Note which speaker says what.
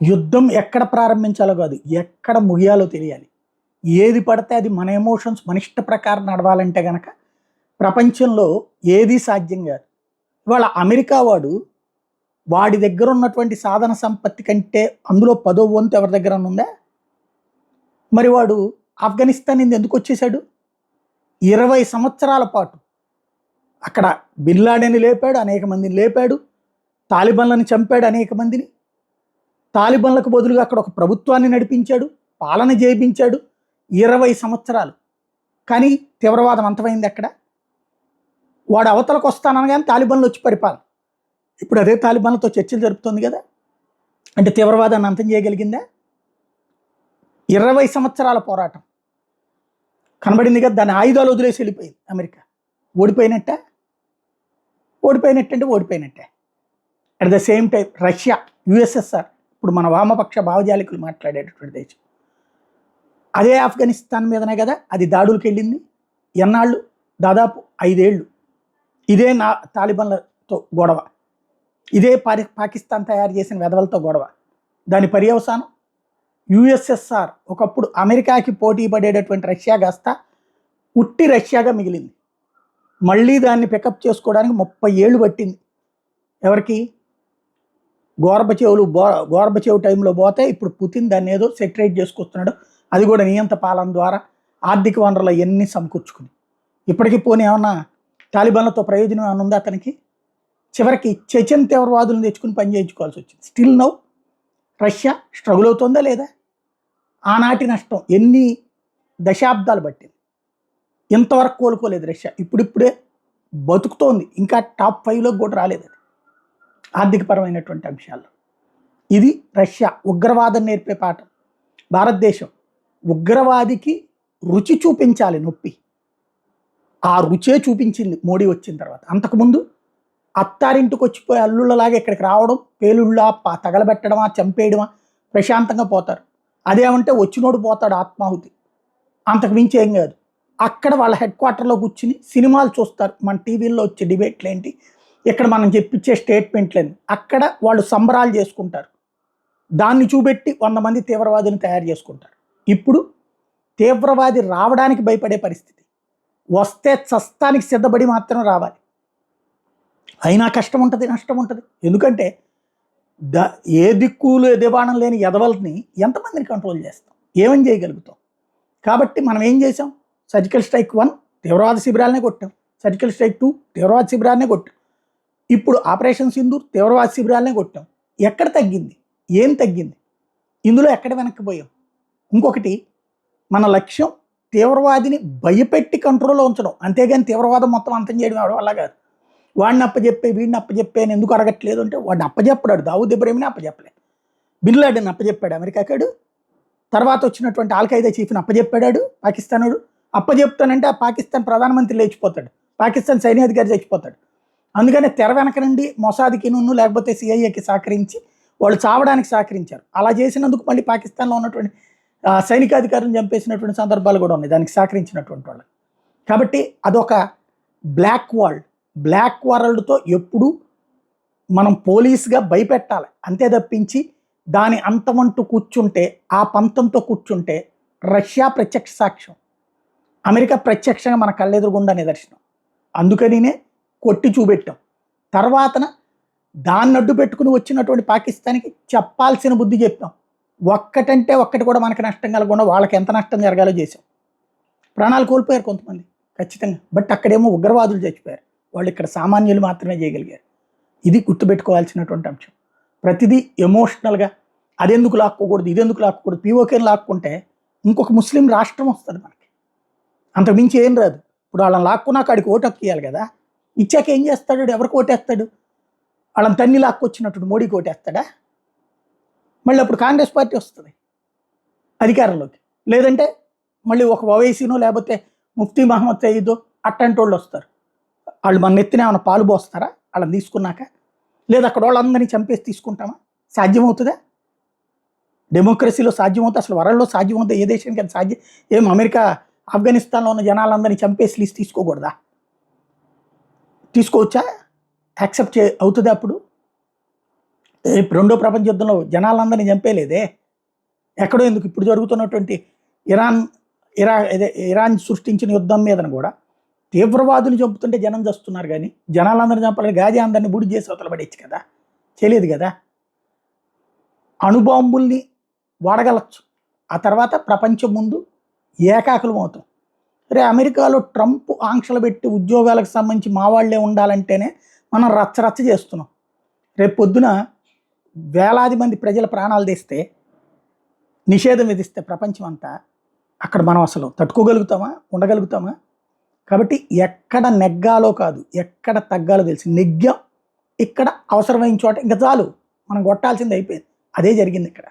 Speaker 1: యుద్ధం ఎక్కడ ప్రారంభించాలో కాదు, ఎక్కడ ముగియాలో తెలియాలి. ఏది పడితే అది మన ఎమోషన్స్ మన ఇష్ట ప్రకారం నడవాలంటే గనక ప్రపంచంలో ఏది సాధ్యం కాదు. ఇవాళ అమెరికా వాడి దగ్గర ఉన్నటువంటి సాధన సంపత్తి కంటే అందులో 10వ వంతు ఎవరి దగ్గర ఉందా? మరి వాడు ఆఫ్ఘనిస్తాన్ నుండి ఎందుకు వచ్చేసాడు? 20 సంవత్సరాల పాటు అక్కడ బిన్ లాడెన్ని లేపాడు, అనేక మందిని లేపాడు, తాలిబాన్లను చంపాడు, అనేక మందిని. తాలిబాన్లకు బదులుగా అక్కడ ఒక ప్రభుత్వాన్ని నడిపించాడు, పాలన చేయించాడు 20 సంవత్సరాలు. కానీ తీవ్రవాదం అంతమైంది అక్కడ. వాడు అవతలకు వస్తాననగానే తాలిబాన్లు వచ్చి పరిపాలన. ఇప్పుడు అదే తాలిబాన్లతో చర్చలు జరుపుతుంది కదా. అంటే తీవ్రవాదాన్ని అంతం చేయగలిగిందా? 20 సంవత్సరాల పోరాటం కనబడింది కదా. దాని ఆయుధాలు వదిలేసి వెళ్ళిపోయింది అమెరికా. ఓడిపోయినట్టే అంటే ఓడిపోయినట్టే. At the same time Russia, USSR, ఇప్పుడు మన వామపక్ష భావజాలికులు మాట్లాడేటటువంటి దేశం, అదే ఆఫ్ఘనిస్తాన్ మీదనే కదా అది దాడులకు వెళ్ళింది. ఎన్నాళ్ళు? దాదాపు 5 ఏళ్ళు. ఇదే తాలిబాన్లతో గొడవ, ఇదే పాకిస్తాన్ తయారు చేసిన వెధవలతో గొడవ. దాని పర్యవసానం యుఎస్ఎస్ఆర్ ఒకప్పుడు అమెరికాకి పోటీ పడేటటువంటి రష్యా కాస్త ఉట్టి రష్యాగా మిగిలింది. మళ్ళీ దాన్ని పికప్ చేసుకోవడానికి 30 ఏళ్ళు పట్టింది. ఎవరికి? గోర్బచేవ్ టైంలో పోతే ఇప్పుడు పుతిన్ దాన్ని ఏదో సెటరేట్ చేసుకొస్తున్నాడు. అది కూడా నియంత పాలన ద్వారా ఆర్థిక వనరులు ఎన్ని సమకూర్చుకుని. ఇప్పటికీ పోనీ ఏమన్నా తాలిబాన్లతో ప్రయోజనం ఏమైనా ఉందా అతనికి? చివరికి చెచెన్ తీవ్రవాదులను తెచ్చుకుని పని చేయించుకోవాల్సి వచ్చింది. స్టిల్ నౌ రష్యా స్ట్రగుల్ అవుతుందా లేదా? ఆనాటి నష్టం ఎన్ని దశాబ్దాలు పట్టింది, ఇంతవరకు కోలుకోలేదు రష్యా. ఇప్పుడిప్పుడే బతుకుతోంది, ఇంకా టాప్ 5లోకి కూడా రాలేదు అది ఆర్థికపరమైనటువంటి అంశాల్లో. ఇది రష్యా ఉగ్రవాదం నేర్పే పాఠం. భారతదేశం ఉగ్రవాదికి రుచి చూపించాలి, నొప్పి. ఆ రుచే చూపించింది మోడీ వచ్చిన తర్వాత. అంతకుముందు అత్తారింటికి వచ్చిపోయి అల్లుళ్ళలాగా ఇక్కడికి రావడం, పేలుళ్ళ తగలబెట్టడమా, చంపేయడమా, ప్రశాంతంగా పోతారు. అదేమంటే వచ్చినోడు పోతాడు ఆత్మాహుతి, అంతకు మించి ఏం కాదు. అక్కడ వాళ్ళ హెడ్ క్వార్టర్లో కూర్చుని సినిమాలు చూస్తారు. మన టీవీల్లో వచ్చే డిబేట్లు ఏంటి, ఇక్కడ మనం చెప్పించే స్టేట్మెంట్లేంటి, అక్కడ వాళ్ళు సంబరాలు చేసుకుంటారు. దాన్ని చూపెట్టి 100 మంది తీవ్రవాదిని తయారు చేసుకుంటారు. ఇప్పుడు తీవ్రవాది రావడానికి భయపడే పరిస్థితి, వస్తే చస్తానికి సిద్ధపడి మాత్రం రావాలి. అయినా కష్టం ఉంటుంది, నష్టం ఉంటుంది. ఎందుకంటే ఏ దిక్కులు దివాణం లేని ఎదవల్ని ఎంతమందిని కంట్రోల్ చేస్తాం, ఏమని చేయగలుగుతాం? కాబట్టి మనం ఏం చేసాం? సర్జికల్ స్ట్రైక్ 1 తీవ్రవాద శిబిరాలనే కొట్టాం, సర్జికల్ స్ట్రైక్ 2 తీవ్రవాద శిబిరాలనే కొట్టాం, ఇప్పుడు ఆపరేషన్ సింధూర్ తీవ్రవాద శిబిరాలనే కొట్టాం. ఎక్కడ తగ్గింది? ఏం తగ్గింది? ఇందులో ఎక్కడ వెనక్కిపోయాం? ఇంకొకటి, మన లక్ష్యం తీవ్రవాదిని భయపెట్టి కంట్రోల్లో ఉంచడం, అంతేగాని తీవ్రవాదం మొత్తం అంతం చేయడం ఎవరి వల్ల కాదు. వాడిని అప్పచెప్పే వీడిని అప్పచెప్పే అని ఎందుకు అడగట్లేదు అంటే, వాడిని అప్పచెప్పాడు. దావూద్ ఇబ్రహీంని అప్పచెప్పలేదు, బిన్ లాడెన్ అప్పచెప్పాడు అమెరికాకాడు. తర్వాత వచ్చినటువంటి ఆల్-ఖైదా చీఫ్ని అప్పచెప్పాడు పాకిస్తానుడు. అప్పచెప్తానంటే ఆ పాకిస్తాన్ ప్రధానమంత్రి లేచిపోతాడు, పాకిస్తాన్ సైన్యాధికారి చచ్చిపోతాడు. అందుకని తెర వెనక నుండి మొసాద్కి లేకపోతే సిఐఏకి సహకరించి వాళ్ళు చావడానికి సహకరించారు. అలా చేసినందుకు మళ్ళీ పాకిస్తాన్లో ఉన్నటువంటి సైనికాధికారులను చంపేసినటువంటి సందర్భాలు కూడా ఉన్నాయి దానికి సహకరించినటువంటి వాళ్ళు. కాబట్టి అదొక బ్లాక్ వరల్డ్తో ఎప్పుడు మనం పోలీస్గా భయపెట్టాలి అంతే తప్పించి దాని అంతమంటూ కూర్చుంటే, ఆ పంతంతో కూర్చుంటే రష్యా ప్రత్యక్ష సాక్ష్యం, అమెరికా ప్రత్యక్షంగా మన కళ్ళెదురుగుండా నిదర్శనం. అందుకనినే కొట్టి చూపెట్టాం. తర్వాతన దాన్ని అడ్డు పెట్టుకుని వచ్చినటువంటి పాకిస్తాన్కి చెప్పాల్సిన బుద్ధి చెప్పాం. ఒక్కటంటే ఒక్కటి కూడా మనకి నష్టం కలగకుండా వాళ్ళకి ఎంత నష్టం జరగాలో చేసాం. ప్రాణాలు కోల్పోయారు కొంతమంది ఖచ్చితంగా, బట్ అక్కడేమో ఉగ్రవాదులు చచ్చిపోయారు, వాళ్ళు ఇక్కడ సామాన్యులు మాత్రమే చేయగలిగారు. ఇది గుర్తుపెట్టుకోవాల్సినటువంటి అంశం. ప్రతిదీ ఎమోషనల్గా అదెందుకు లాక్కోకూడదు, ఇదెందుకు లాక్కూడదు, పీఓకేని లాక్కుంటే ఇంకొక ముస్లిం రాష్ట్రం వస్తుంది మనకి, అంతకుమించి ఏం రాదు. ఇప్పుడు వాళ్ళని లాక్కున్నాక ఆడికి ఓటు హక్కు ఇవ్వాలి కదా, ఇచ్చాక ఏం చేస్తాడు? ఎవరికి ఓటేస్తాడు? వాళ్ళని తన్ని లాక్కొచ్చినట్టు మోడీకి ఓటేస్తాడా? మళ్ళీ అప్పుడు కాంగ్రెస్ పార్టీ వస్తుంది అధికారంలోకి, లేదంటే మళ్ళీ ఒక ఓవైసీనో లేకపోతే ముఫ్తీ మహమ్మద్ సయీదో అట్టంటి వాళ్ళు వస్తారు. వాళ్ళు మన నెత్తిన ఏమైనా పాలు పోస్తారా వాళ్ళని తీసుకున్నాక? లేదా అక్కడ వాళ్ళందరినీ చంపేసి తీసుకుంటామా? సాధ్యమవుతుందా? డెమోక్రసీలో సాధ్యమవుతుంది? అసలు వరల్డ్లో సాధ్యమవుతుంది? ఏ దేశానికి అది సాధ్యం? ఏం అమెరికా ఆఫ్ఘనిస్తాన్లో ఉన్న జనాలందరినీ చంపేసి లీజ్ తీసుకోకూడదా? తీసుకోవచ్చా? యాక్సెప్ట్ అవుతుందా? అప్పుడు రెండో ప్రపంచ యుద్ధంలో జనాలందరినీ చంపేలేదే. ఎక్కడో ఎందుకు ఇప్పుడు జరుగుతున్నటువంటి ఇరాన్ ఇరాన్ సృష్టించిన యుద్ధం మీదను కూడా తీవ్రవాదులు చంపుతుంటే జనం చస్తున్నారు, కానీ జనాలందరినీ చంపాలని గాజీ అందరినీ బూడి చేసి అవతల పడేచ్చు కదా, చేయలేదు కదా. అణుబాంబుల్ని వాడగలచ్చు, ఆ తర్వాత ప్రపంచం ముందు ఏకాకులం అవుతాం. అమెరికాలో ట్రంప్ ఆంక్షలు పెట్టి ఉద్యోగాలకు సంబంధించి మా వాళ్ళే ఉండాలంటేనే మనం రచ్చరచ్చ చేస్తున్నాం. రేపు పొద్దున వేలాది మంది ప్రజల ప్రాణాలు తీస్తే, నిషేధం విధిస్తే ప్రపంచం అంతా, అక్కడ మనం అసలు తట్టుకోగలుగుతామా, ఉండగలుగుతామా? కాబట్టి ఎక్కడ నెగ్గాలో కాదు, ఎక్కడ తగ్గాలో తెలిసి నెగ్గాం. ఇక్కడ అవసరమైన చోట ఇంకా చాలు, మనం కొట్టాల్సింది అయిపోయింది. అదే జరిగింది ఇక్కడ.